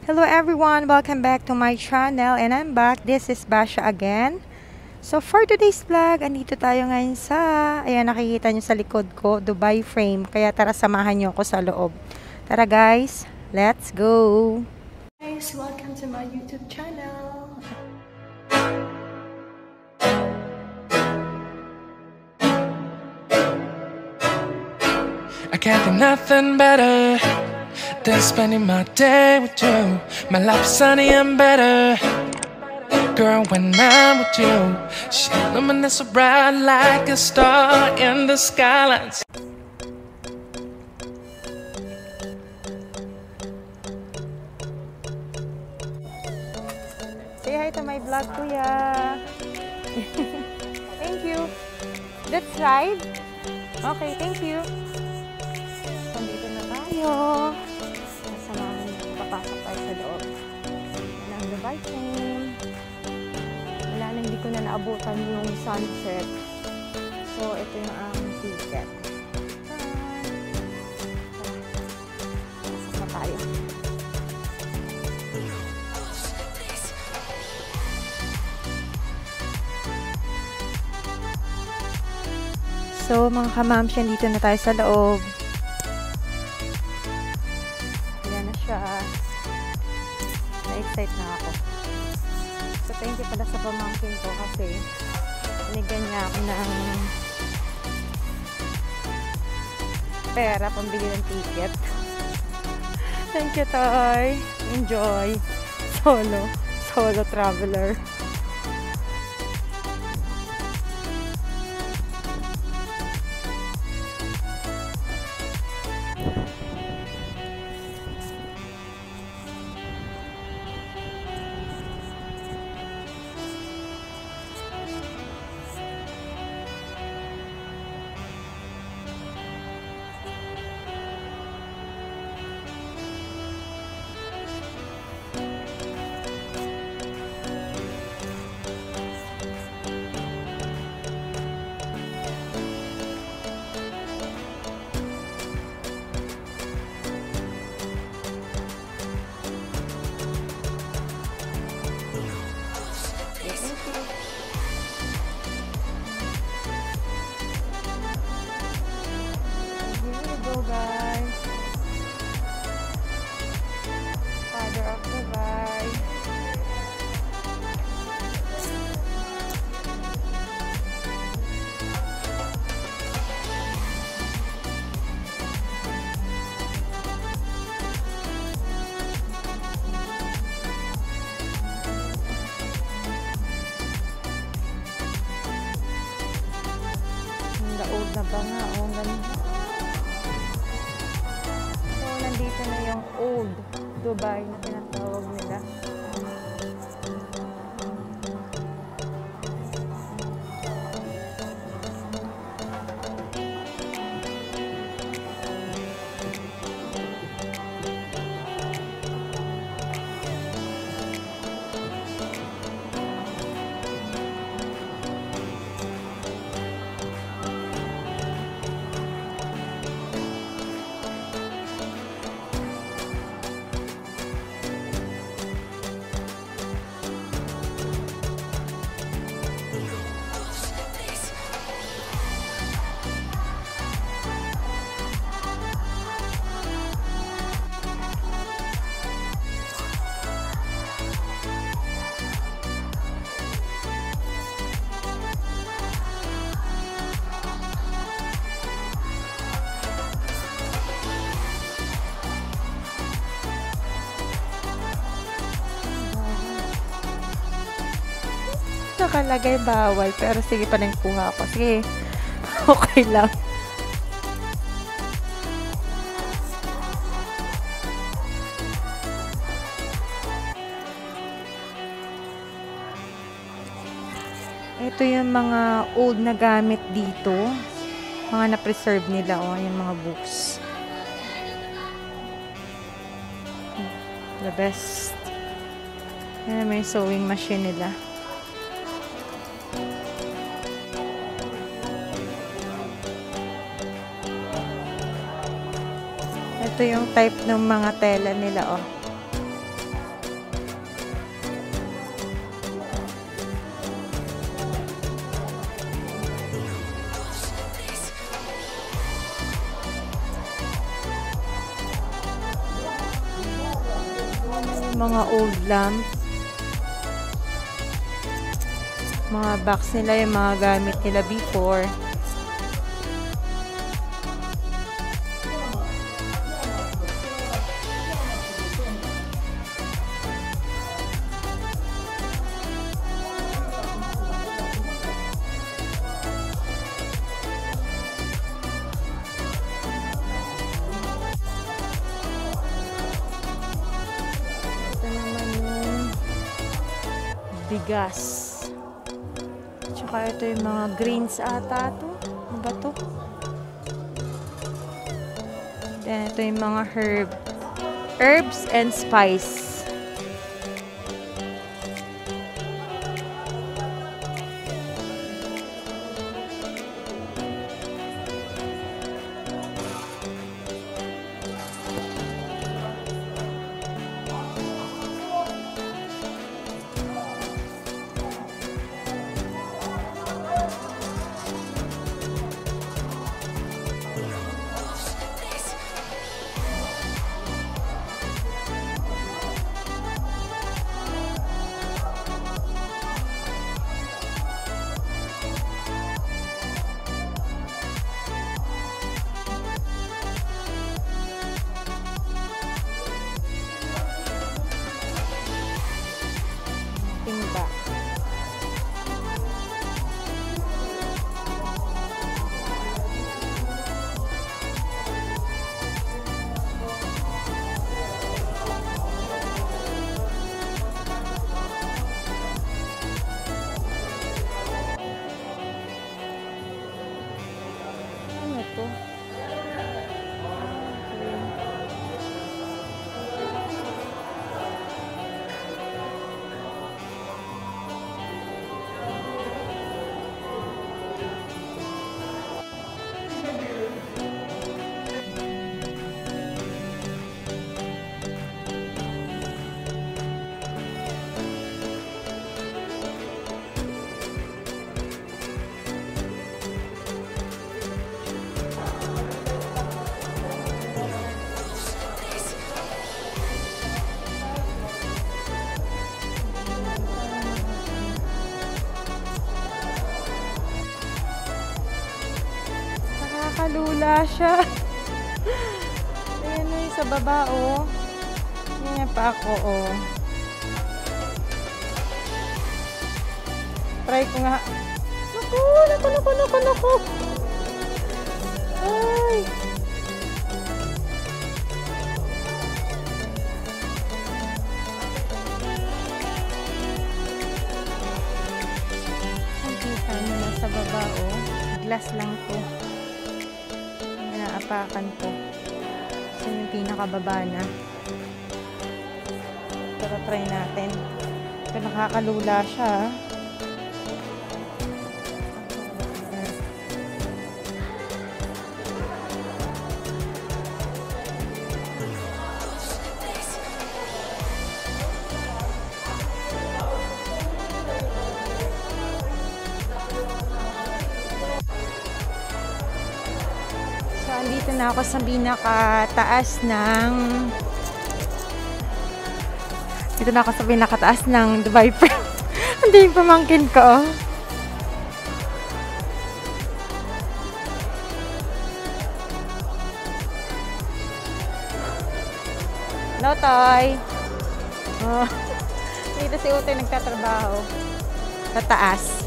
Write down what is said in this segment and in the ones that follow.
Hello everyone! Welcome back to my channel and I'm back. This is Basha again. So for today's vlog, andito tayo ngayon sa, ayan nakikita nyo sa likod ko, Dubai frame. Kaya tara samahan nyo ako sa loob. Tara guys, let's go! Guys, welcome to my YouTube channel. I can't think nothing better than spending my day with you. My life is sunny and better, girl, when I'm with you. She illuminates so bright like a star in the sky. Say hi to my vlog, kuya. Thank you. That's right. Okay, thank you. Nandito na tayo. Samahan niyo, papasok tayo sa loob. Yan ang Dubai frame. Wala na, hindi ko na naabutan yung sunset. So, ito yung ang ticket. Pasok na tayo. So, mga kamamsyan, dito na tayo sa loob. Ayan na siya. Na-excite na ako. So, thank you pala sa pamangkin ko kasi binigyan niya ako ng pera pambili ng ticket. Thank you, Toy. Enjoy. Solo traveler. Guys, Father of Dubai. Ang daod na ba nga? Oh, ganda. Dito na yung old Dubai na tinatawag nila. Nakalagay bawal, pero sige pa rin kuha ko. Sige, okay lang. Ito yung mga old na gamit dito. Mga na-preserve nila, oh, yung mga books. The best. Yan, may sewing machine nila. Ito yung type ng mga tela nila, oh. Mga old lamp. Mga box nila, yung mga gamit nila before. Bigas. Tsaka ito yung mga greens ata to. Ano ba to? Then ito yung mga herbs and spice. Timba. Ano to? Nakakalula siya. Ayan na yung sa baba, oh. Ayan pa ako, oh. Try ko nga. Naku. Ay. Ang kita nyo na sa baba, oh. Glass lang to. Inaapakan ko. So, yung pinakababa na. Pero try natin. Pero nakakalula siya. So, andito na ako sa pinakataas ng Dubai Frame. Hindi yung pamangkin ko. Hello, Toy. Oh. Dito si Utoy nagtatrabaho. Sa taas.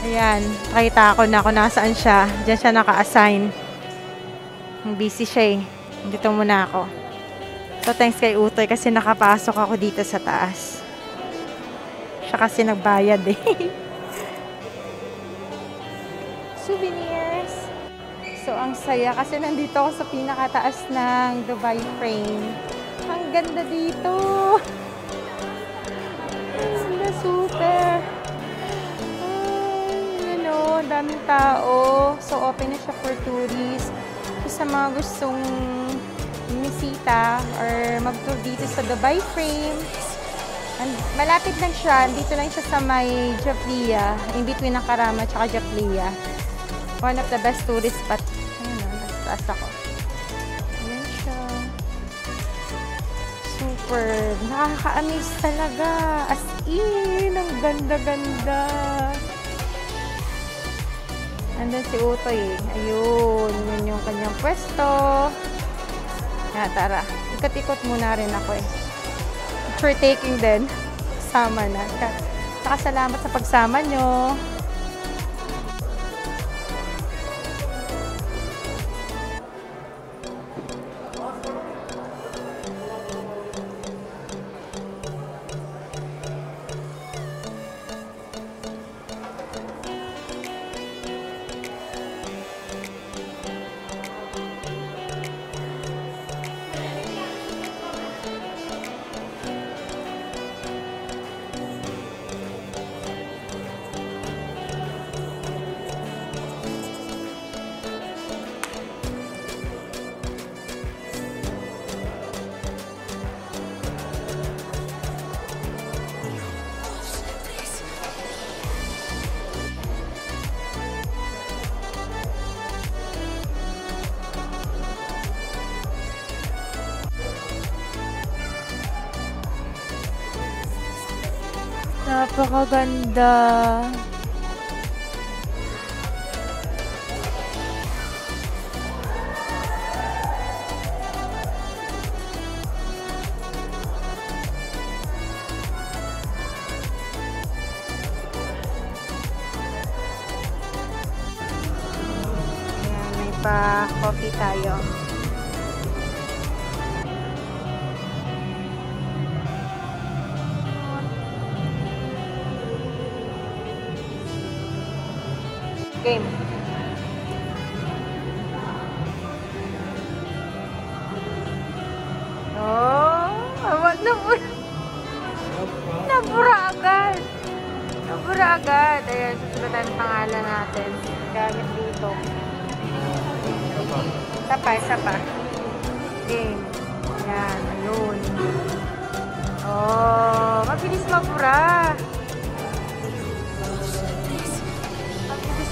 Ayan. Nakita ko na kung nasaan siya. Diyan siya naka-assign. Busy siya eh. Dito muna ako. So, thanks kay Utoy kasi nakapasok ako dito sa taas. Siya kasi nagbayad eh. Souvenirs. So, ang saya kasi nandito ako sa pinakataas ng Dubai Frame. Ang ganda dito. Ang ganda, super. Ay, you know, daming tao. So, open na siya for tourists. So, sa mga gustong bumisita or mag-tour dito sa Dubai Frame. And malapit lang siya. Dito lang siya sa may Jafliya. In between ng Karama at Jafliya. One of the best tourist spot. Ayun o, nasa taas ako. Ayan siya. Super. super. Nakaka-amaze talaga. As in, ang ganda-ganda. Andun si Utoy. Ayun, yun yung kanyang pwesto. Tara. Ikot-ikot muna rin ako eh. For taking din. Sama na. Saka salamat sa pagsama nyo. Napakaganda. Ayan, may pa-coffee tayo. Game. Oh, awat na po. Nabura agad. Nabura agad. Ayan, susunod ang pangalan natin. Gamit dito. Isa pa. Game. Ayan, ayun. Oh, mabilis mabura.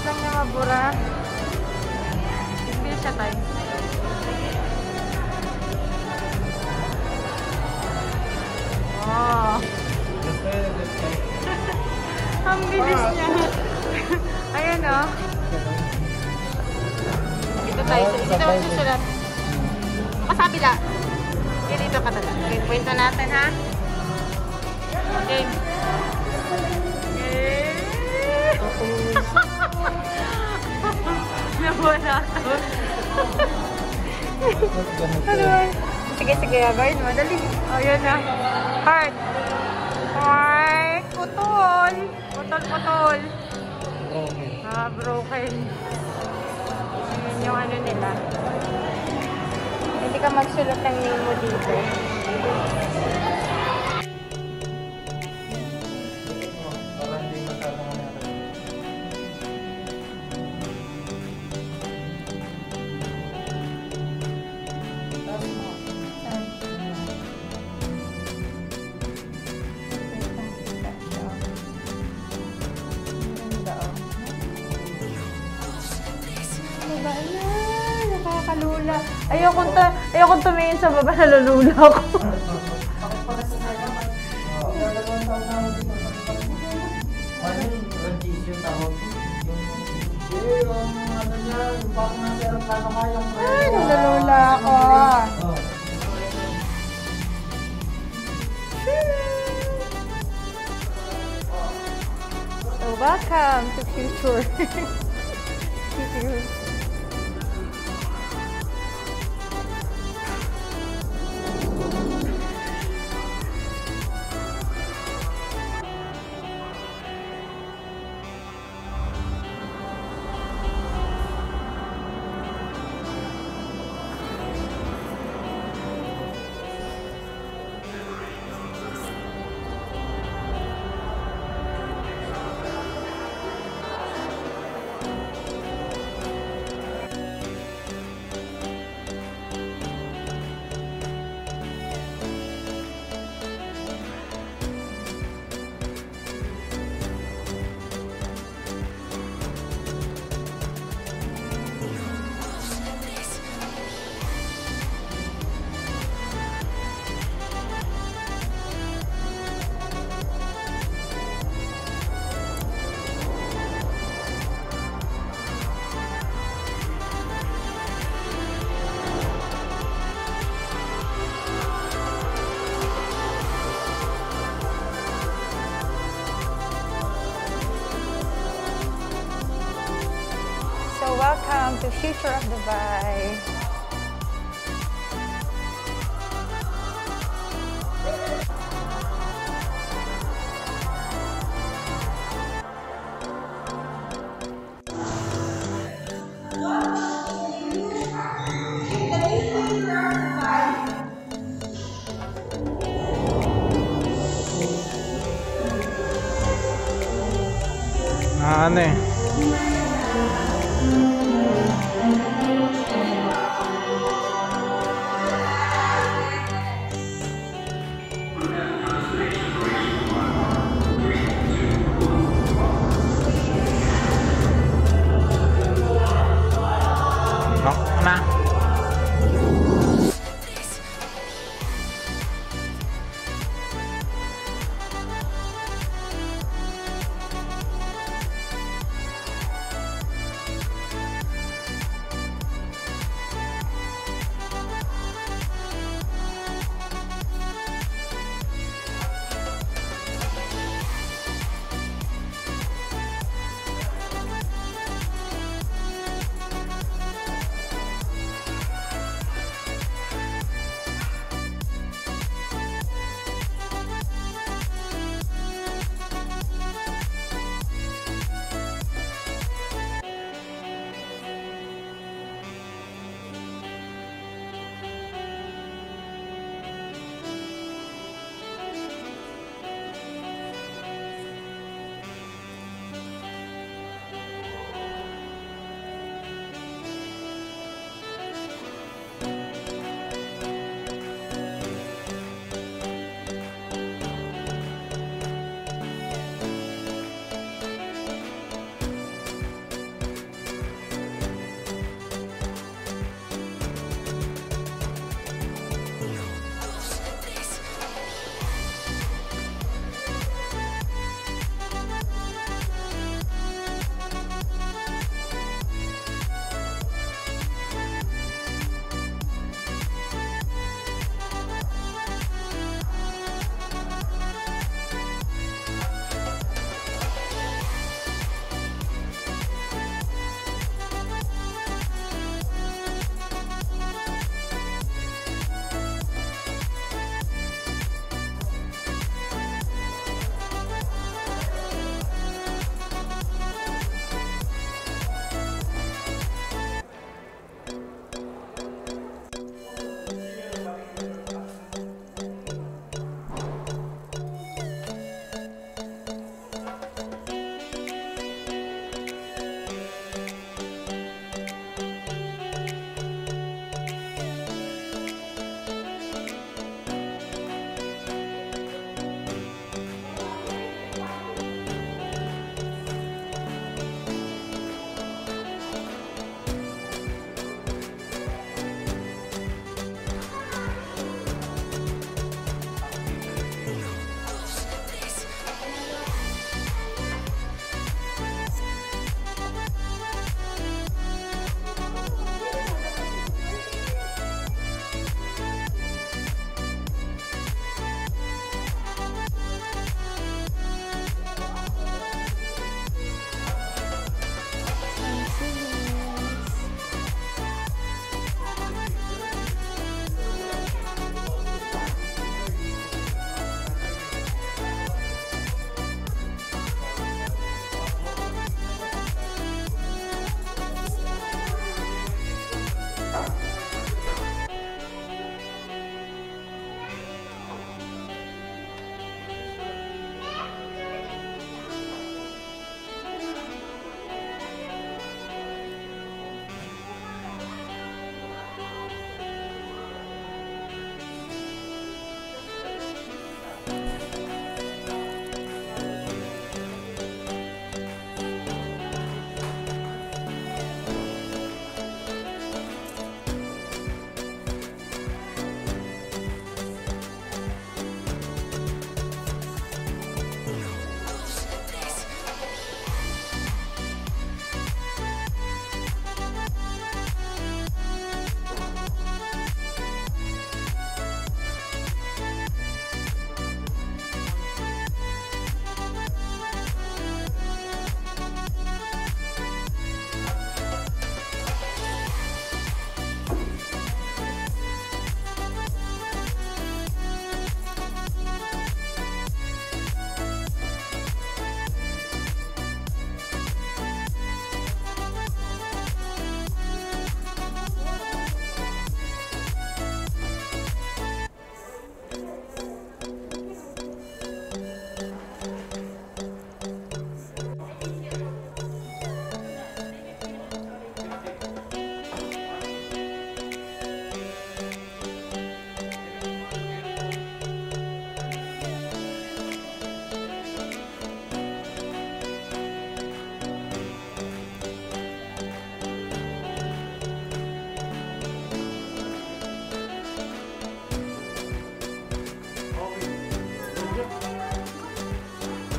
Lang niya mabura. Hindi siya tayo. Oh. Ang bilis niya. Ayan o. Oh. Dito tayo. Dito ako susulat. Masabi lang. Okay, dito ka talaga. Okay, point na natin ha. Okay. Nawala. Sige, gagawin mo. Dali. O, yun na. Heart. Heart. Putol. Putol. Broken. Yun yung ano nila. Hindi ka magsulat ng name mo dito. Nakakalula. Ayokong tumingin sa baba, nalulula ako. Ay, nalulula ako. So, welcome to Future. Welcome to Future of Dubai. Ano eh. Na.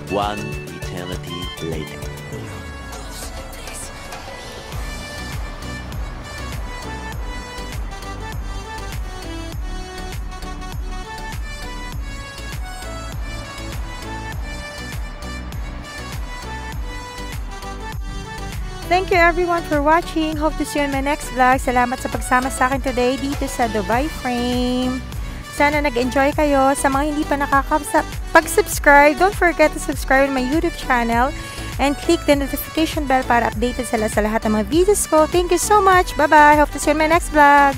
One eternity later. Thank you everyone for watching. Hope to see you in my next vlog. Salamat sa pagsama sa akin today dito sa Dubai Frame. Sana nag-enjoy kayo. Sa mga hindi pa pag-subscribe, don't forget to subscribe to my YouTube channel and click the notification bell para updated sila sa lahat ng mga videos ko. Thank you so much. Bye-bye. Hope to see you in my next vlog.